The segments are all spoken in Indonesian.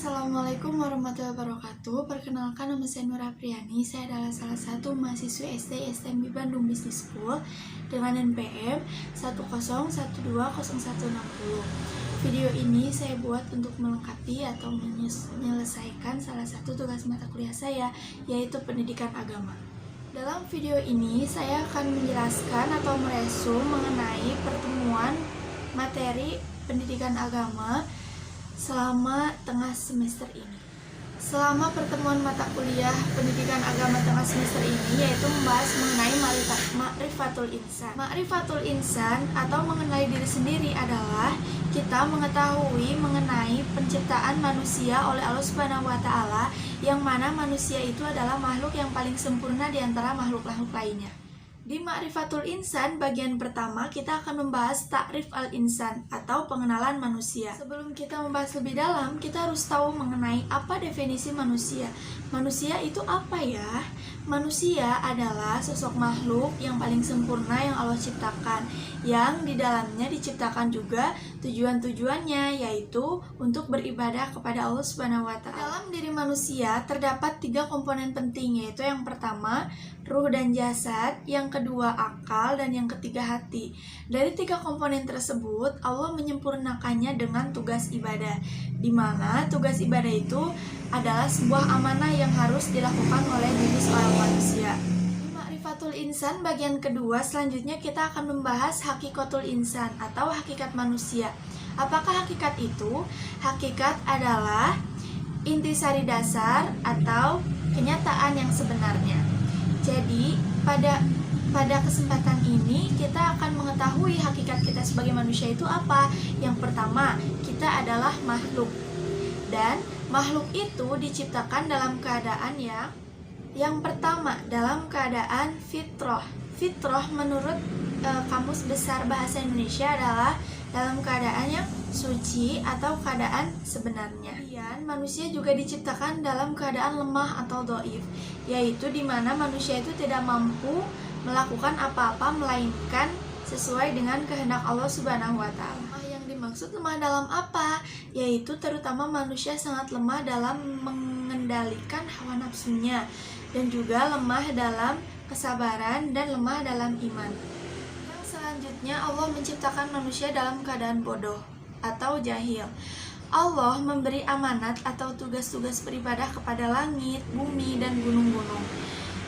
Assalamualaikum warahmatullahi wabarakatuh. Perkenalkan, nama saya Nur Apriani. Saya adalah salah satu mahasiswi SD STMB Bandung Business School dengan NPM 101201060. Video ini saya buat untuk melengkapi atau menyelesaikan salah satu tugas mata kuliah saya, yaitu pendidikan agama. Dalam video ini saya akan menjelaskan atau meresum mengenai pertemuan materi pendidikan agama selama tengah semester ini. Selama pertemuan mata kuliah pendidikan agama tengah semester ini, yaitu membahas mengenai ma'rifatul insan. Ma'rifatul insan atau mengenali diri sendiri adalah kita mengetahui mengenai penciptaan manusia oleh Allah Subhanahu wa Ta'ala, yang mana manusia itu adalah makhluk yang paling sempurna di antara makhluk-makhluk lainnya. Di Ma'rifatul Insan bagian pertama kita akan membahas Ta'rif al-Insan atau pengenalan manusia. Sebelum kita membahas lebih dalam, kita harus tahu mengenai apa definisi manusia. Manusia itu apa ya? Manusia adalah sosok makhluk yang paling sempurna yang Allah ciptakan, yang di dalamnya diciptakan juga tujuan-tujuannya, yaitu untuk beribadah kepada Allah Subhanahu wa Ta'ala. Dalam diri manusia terdapat 3 komponen penting, yaitu yang pertama ruh dan jasad, yang kedua akal, dan yang ketiga hati. Dari 3 komponen tersebut, Allah menyempurnakannya dengan tugas ibadah, di mana tugas ibadah itu adalah sebuah amanah yang harus dilakukan oleh diri seorang manusia. Di Ma'rifatul Insan bagian kedua, selanjutnya kita akan membahas Hakikatul Insan atau hakikat manusia. Apakah hakikat itu? Hakikat adalah intisari dasar atau kenyataan yang sebenarnya. Jadi, pada kesempatan ini kita akan mengetahui hakikat kita sebagai manusia itu apa. Yang pertama, kita adalah makhluk. Dan makhluk itu diciptakan dalam keadaan yang pertama, dalam keadaan fitrah. Fitrah menurut Kamus Besar Bahasa Indonesia adalah dalam keadaan yang suci atau keadaan sebenarnya. Kemudian manusia juga diciptakan dalam keadaan lemah atau dhaif, yaitu di mana manusia itu tidak mampu melakukan apa-apa melainkan sesuai dengan kehendak Allah Subhanahu wa Ta'ala. Yang dimaksud lemah dalam apa? Yaitu terutama manusia sangat lemah dalam mengendalikan hawa nafsunya, dan juga lemah dalam kesabaran dan lemah dalam iman. Yang selanjutnya, Allah menciptakan manusia dalam keadaan bodoh atau jahil. Allah memberi amanat atau tugas-tugas beribadah kepada langit, bumi, dan gunung-gunung.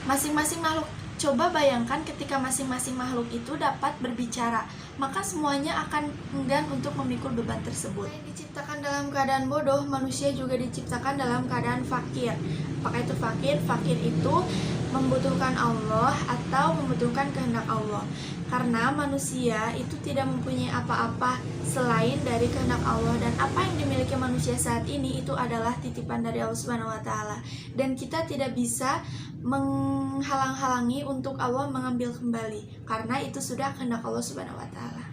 Masing-masing makhluk, coba bayangkan ketika masing-masing makhluk itu dapat berbicara, maka semuanya akan enggan untuk memikul beban tersebut. Selain diciptakan dalam keadaan bodoh, manusia juga diciptakan dalam keadaan fakir. Apakah itu fakir? Fakir itu membutuhkan Allah atau membutuhkan kehendak Allah. Karena manusia itu tidak mempunyai apa-apa selain dari kehendak Allah, dan apa yang dimiliki manusia saat ini itu adalah titipan dari Allah Subhanahu wa Ta'ala, dan kita tidak bisa menghalang-halangi untuk Allah mengambil kembali, karena itu sudah kehendak Allah Subhanahu wa Ta'ala.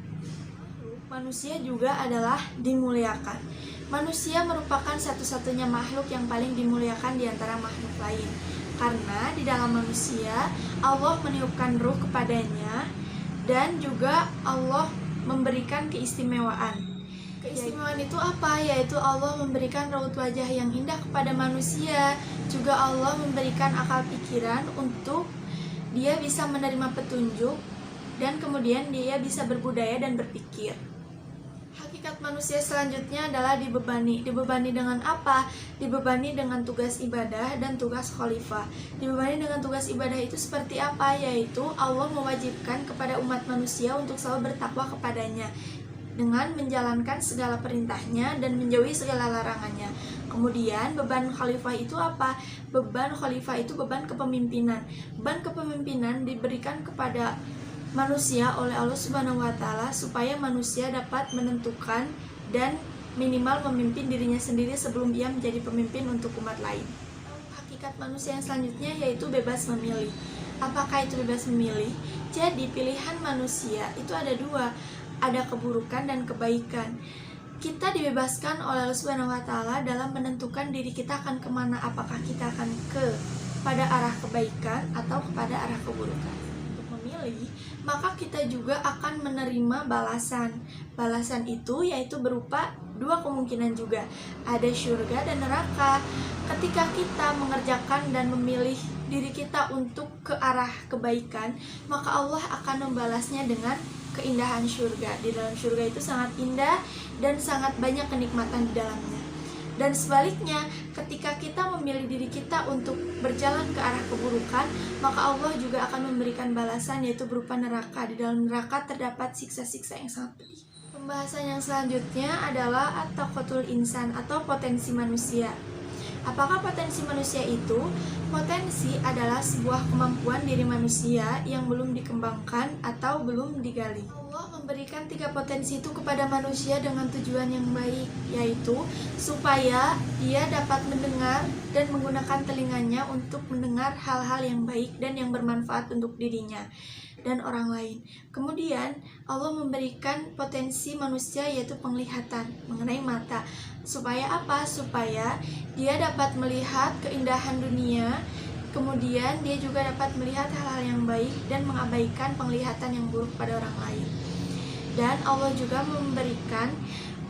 Manusia juga adalah dimuliakan. Manusia merupakan satu-satunya makhluk yang paling dimuliakan di antara makhluk lain, karena di dalam manusia Allah meniupkan ruh kepadanya, dan juga Allah memberikan keistimewaan. Keistimewaan itu apa? Yaitu Allah memberikan raut wajah yang indah kepada manusia. Juga Allah memberikan akal pikiran untuk dia bisa menerima petunjuk, dan kemudian dia bisa berbudaya dan berpikir. Hakikat manusia selanjutnya adalah dibebani. Dibebani dengan apa? Dibebani dengan tugas ibadah dan tugas khalifah. Dibebani dengan tugas ibadah itu seperti apa? Yaitu Allah mewajibkan kepada umat manusia untuk selalu bertakwa kepadanya dengan menjalankan segala perintahnya dan menjauhi segala larangannya. Kemudian beban khalifah itu apa? Beban khalifah itu beban kepemimpinan. Beban kepemimpinan diberikan kepada manusia oleh Allah Subhanahu wa Ta'ala supaya manusia dapat menentukan dan minimal memimpin dirinya sendiri sebelum ia menjadi pemimpin untuk umat lain. Hakikat manusia yang selanjutnya yaitu bebas memilih. Apakah itu bebas memilih? Jadi pilihan manusia itu ada 2, ada keburukan dan kebaikan. Kita dibebaskan oleh Allah Subhanahu wa Ta'ala dalam menentukan diri kita akan kemana, apakah kita akan pada arah kebaikan atau kepada arah keburukan. Maka kita juga akan menerima balasan. Balasan itu yaitu berupa dua kemungkinan juga, ada surga dan neraka. Ketika kita mengerjakan dan memilih diri kita untuk ke arah kebaikan, maka Allah akan membalasnya dengan keindahan surga. Di dalam surga itu sangat indah dan sangat banyak kenikmatan di dalamnya. Dan sebaliknya, ketika kita memilih diri kita untuk berjalan ke arah keburukan, maka Allah juga akan memberikan balasan, yaitu berupa neraka. Di dalam neraka terdapat siksa-siksa yang sangat pedih. Pembahasan yang selanjutnya adalah at-taqatul insan atau potensi manusia. Apakah potensi manusia itu? Potensi adalah sebuah kemampuan diri manusia yang belum dikembangkan atau belum digali. Allah memberikan 3 potensi itu kepada manusia dengan tujuan yang baik, yaitu supaya dia dapat mendengar dan menggunakan telinganya untuk mendengar hal-hal yang baik dan yang bermanfaat untuk dirinya dan orang lain. Kemudian Allah memberikan potensi manusia, yaitu penglihatan mengenai mata. Supaya apa? Supaya dia dapat melihat keindahan dunia, kemudian dia juga dapat melihat hal-hal yang baik dan mengabaikan penglihatan yang buruk pada orang lain. Dan Allah juga memberikan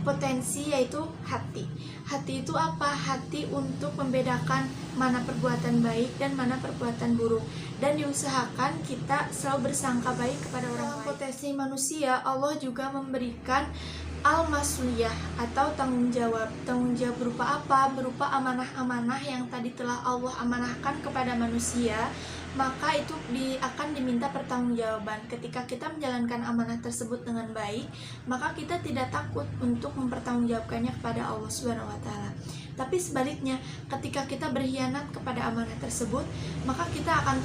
potensi, yaitu hati. Hati itu apa? Hati untuk membedakan mana perbuatan baik dan mana perbuatan buruk, dan diusahakan kita selalu bersangka baik kepada orang lain. Potensi manusia, Allah juga memberikan al-masuliyah atau tanggung jawab. Tanggung jawab berupa apa? Berupa amanah-amanah yang tadi telah Allah amanahkan kepada manusia, maka itu akan diminta pertanggungjawaban. Ketika kita menjalankan amanah tersebut dengan baik, maka kita tidak takut untuk mempertanggungjawabkannya kepada Allah Subhanahu wa taala. Tapi sebaliknya, ketika kita berkhianat kepada amanah tersebut, maka kita akan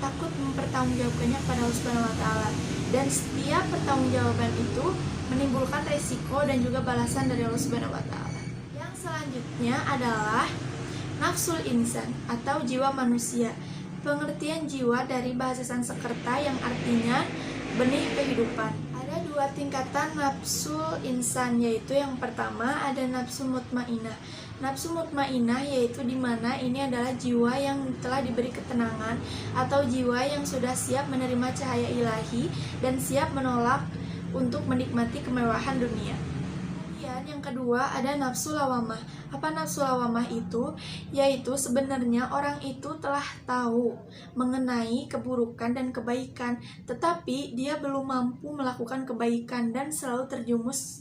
takut mempertanggungjawabkannya kepada Allah Subhanahu wa taala. Dan setiap pertanggungjawaban itu menimbulkan resiko dan juga balasan dari Allah Subhanahu wa taala. Yang selanjutnya adalah nafsul insan atau jiwa manusia. Pengertian jiwa dari bahasa Sanskerta yang artinya benih kehidupan. Ada 2 tingkatan nafsul insan, yaitu yang pertama ada nafsu mutmainah. Nafsu mutmainah yaitu dimana ini adalah jiwa yang telah diberi ketenangan atau jiwa yang sudah siap menerima cahaya ilahi dan siap menolak untuk menikmati kemewahan dunia. Kemudian yang kedua ada nafsu lawamah. Apa nafsu lawamah itu? Yaitu sebenarnya orang itu telah tahu mengenai keburukan dan kebaikan, tetapi dia belum mampu melakukan kebaikan dan selalu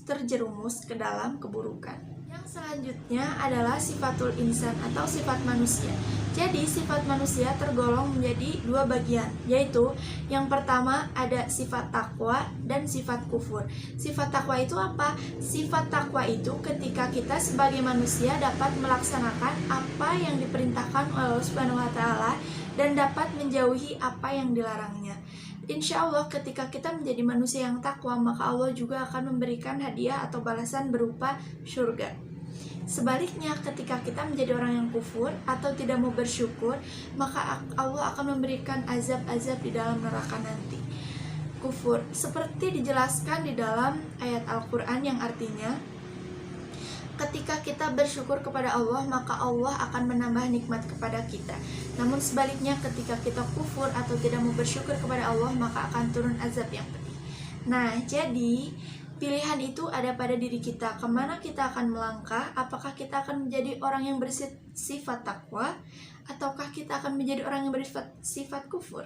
terjerumus ke dalam keburukan. Yang selanjutnya adalah sifatul insan atau sifat manusia. Jadi sifat manusia tergolong menjadi 2 bagian, yaitu yang pertama ada sifat takwa dan sifat kufur. Sifat takwa itu apa? Sifat takwa itu ketika kita sebagai manusia dapat melaksanakan apa yang diperintahkan oleh Allah Subhanahu wa taala dan dapat menjauhi apa yang dilarangnya. Insya Allah ketika kita menjadi manusia yang takwa, maka Allah juga akan memberikan hadiah atau balasan berupa surga. Sebaliknya, ketika kita menjadi orang yang kufur atau tidak mau bersyukur, maka Allah akan memberikan azab-azab di dalam neraka nanti. Kufur seperti dijelaskan di dalam ayat Al-Quran yang artinya, ketika kita bersyukur kepada Allah, maka Allah akan menambah nikmat kepada kita. Namun sebaliknya, ketika kita kufur atau tidak mau bersyukur kepada Allah, maka akan turun azab yang pedih. Nah, jadi pilihan itu ada pada diri kita, kemana kita akan melangkah. Apakah kita akan menjadi orang yang bersifat takwa, ataukah kita akan menjadi orang yang bersifat kufur.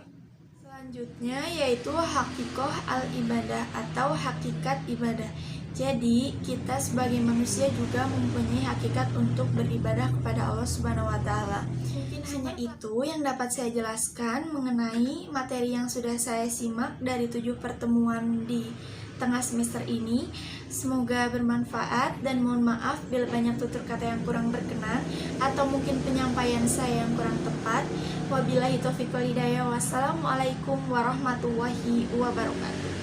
Selanjutnya yaitu hakikoh al-ibadah atau hakikat ibadah. Jadi kita sebagai manusia juga mempunyai hakikat untuk beribadah kepada Allah Subhanahu wa taala. Mungkin hanya itu yang dapat saya jelaskan mengenai materi yang sudah saya simak dari 7 pertemuan di tengah semester ini. Semoga bermanfaat dan mohon maaf bila banyak tutur kata yang kurang berkenan atau mungkin penyampaian saya yang kurang tepat. Wabillahi taufiq wal hidayah. Wassalamualaikum warahmatullahi wabarakatuh.